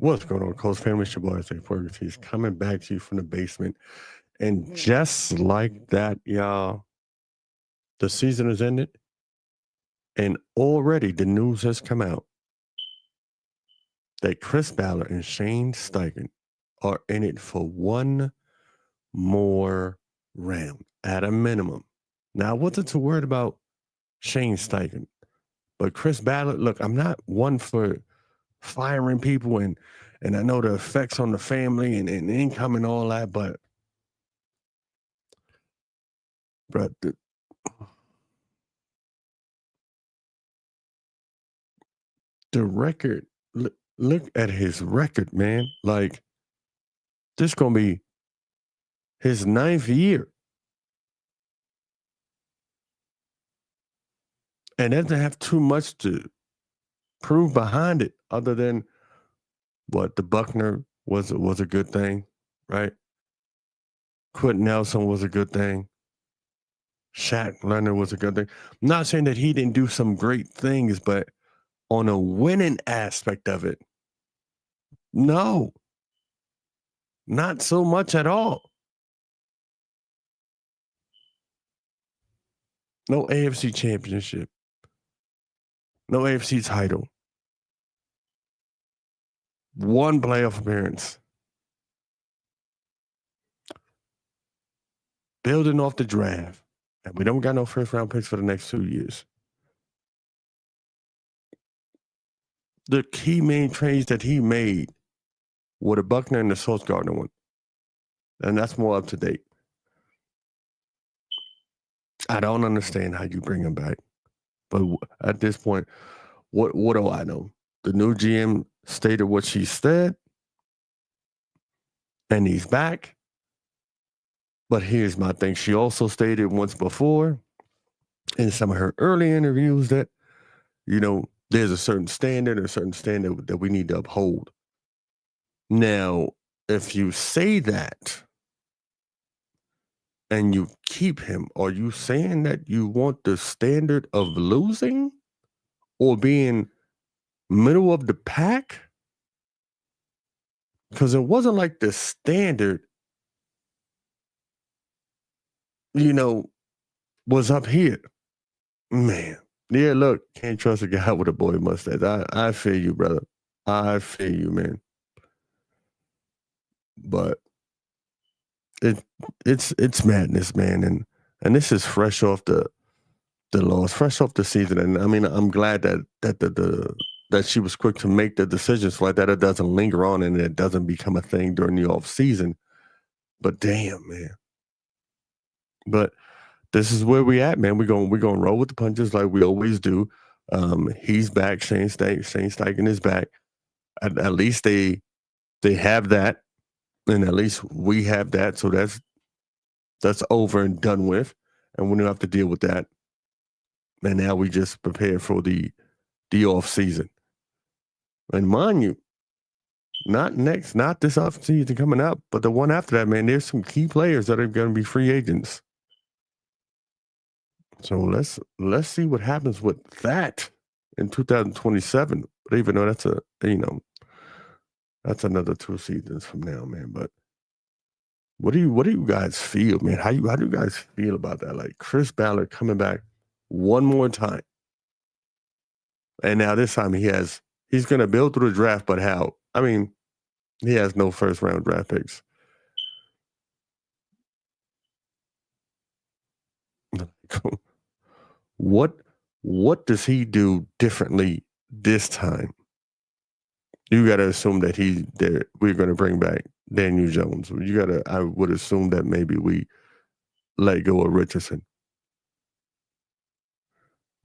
What's going on, Coach family? It's your boy, Isaiah Ferguson. He's coming back to you from the basement. And just like that, y'all, the season has ended. And already the news has come out that Chris Ballard and Shane Steichen are in it for one more round at a minimum. Now, I wasn't too worried about Shane Steichen, but Chris Ballard, look, I'm not one for firing people and I know the effects on the family and income and all that, but the record, look at his record, man. Like, this going to be his 9th year. And doesn't have too much to prove behind it other than what the Buckner was a good thing, right? Quentin Nelson was a good thing. Shaq Leonard was a good thing. I'm not saying that he didn't do some great things, but on a winning aspect of it, no, not so much at all. No AFC championship. No AFC title. One playoff appearance. Building off the draft. And we don't got no first round picks for the next 2 years. The key main trades that he made were the Buckner and the Sauce Gardner one. And that's more up to date. I don't understand how you bring him back. But at this point, what do I know? The new GM stated what she said, and he's back. But here's my thing. She also stated once before in some of her early interviews that, there's a certain standard that we need to uphold. Now, if you say that and you keep him, are you saying that you want the standard of losing or being middle of the pack? Because it wasn't like the standard, was up here. Man. Yeah, look, can't trust a guy with a boy mustache. I feel you, brother. I feel you, man. But it's madness, man. And this is fresh off the loss, fresh off the season. And I mean, I'm glad that she was quick to make the decisions like that. It doesn't linger on and it doesn't become a thing during the off season. But damn, man. But this is where we at, man. We're gonna roll with the punches like we always do. He's back. Shane Steichen is back. At least they have that, and at least we have that. So that's over and done with, and we don't have to deal with that. And now we just prepare for the off season. And mind you, not this off season coming up, but the one after that, man. There's some key players that are going to be free agents. So let's see what happens with that in 2027. But even though that's another 2 seasons from now, man. But what do you guys feel, man? How do you guys feel about that? Like Chris Ballard coming back one more time, and now this time he's going to build through the draft. But how? I mean, he has no first round draft picks. What does he do differently this time? You got to assume that we're going to bring back Daniel Jones. I would assume that maybe we let go of Richardson.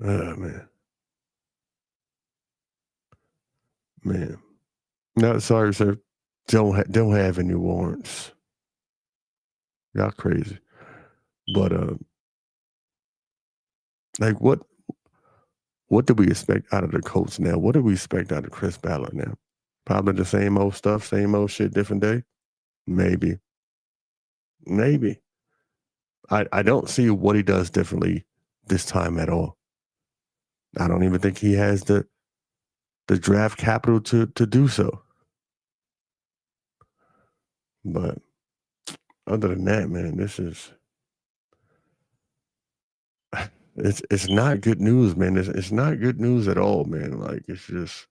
Oh, man. No, sorry, sir. Don't have any warrants. Y'all crazy. But like what do we expect out of the coach now? What do we expect out of Chris Ballard now? Probably the same old stuff, same old shit, different day? Maybe. I don't see what he does differently this time at all. I don't even think he has the draft capital to do so. But other than that, man, this is it's not good news, man. It's not good news at all, man. Like it's just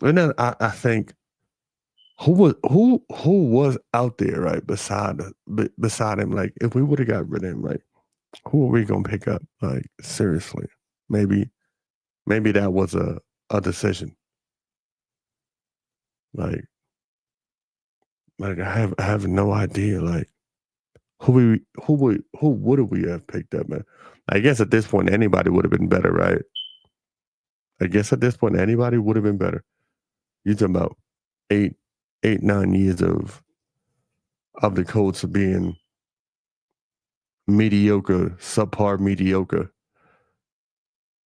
and then I think who was out there right beside him. Like if we would have got rid of him, like who are we gonna pick up? Like seriously, maybe that was a decision. Like I have no idea. Like who would we have picked up, man? I guess at this point anybody would have been better, right? I guess at this point anybody would have been better. You talking about eight, 9 years of the Colts being mediocre, subpar mediocre.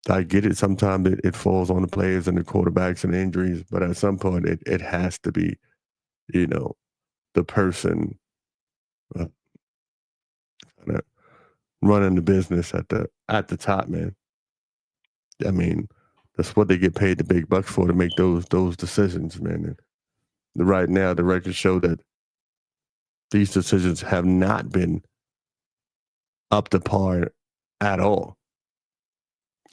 I get it. Sometimes it falls on the players and the quarterbacks and the injuries, but at some point it has to be, you know, the person uh, kinda running the business at the top, man. I mean, that's what they get paid the big bucks for to make those decisions, man. And right now, the records show that these decisions have not been up to par at all.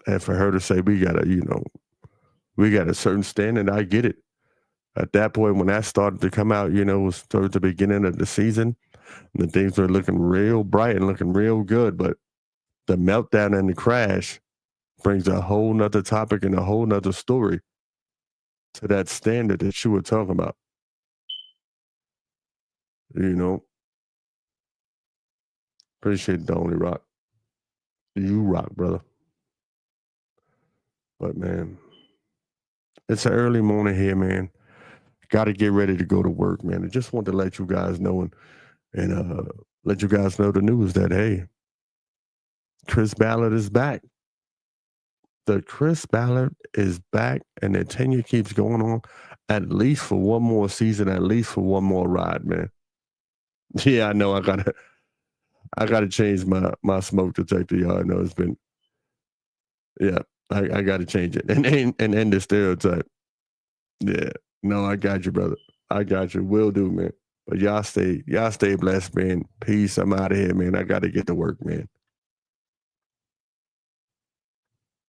And for her to say we got a certain standard, I get it. At that point, when that started to come out, it was towards the beginning of the season, and the things were looking real bright and looking real good. But the meltdown and the crash brings a whole nother topic and a whole nother story to that standard that you were talking about. You know, appreciate the only rock. You rock, brother. But man, it's an early morning here, man. Got to get ready to go to work, man. I just want to let you guys know and let you guys know the news that hey, Chris Ballard is back. The Chris Ballard is back, and the tenure keeps going on at least for one more season, at least for one more ride, man. Yeah, I know. I gotta change my smoke detector. Y'all know it's been yeah. I gotta change it and end the stereotype. Yeah. No, I got you, brother. I got you. Will do, man. But y'all stay blessed, man. Peace. I'm out of here, man. I gotta get to work, man.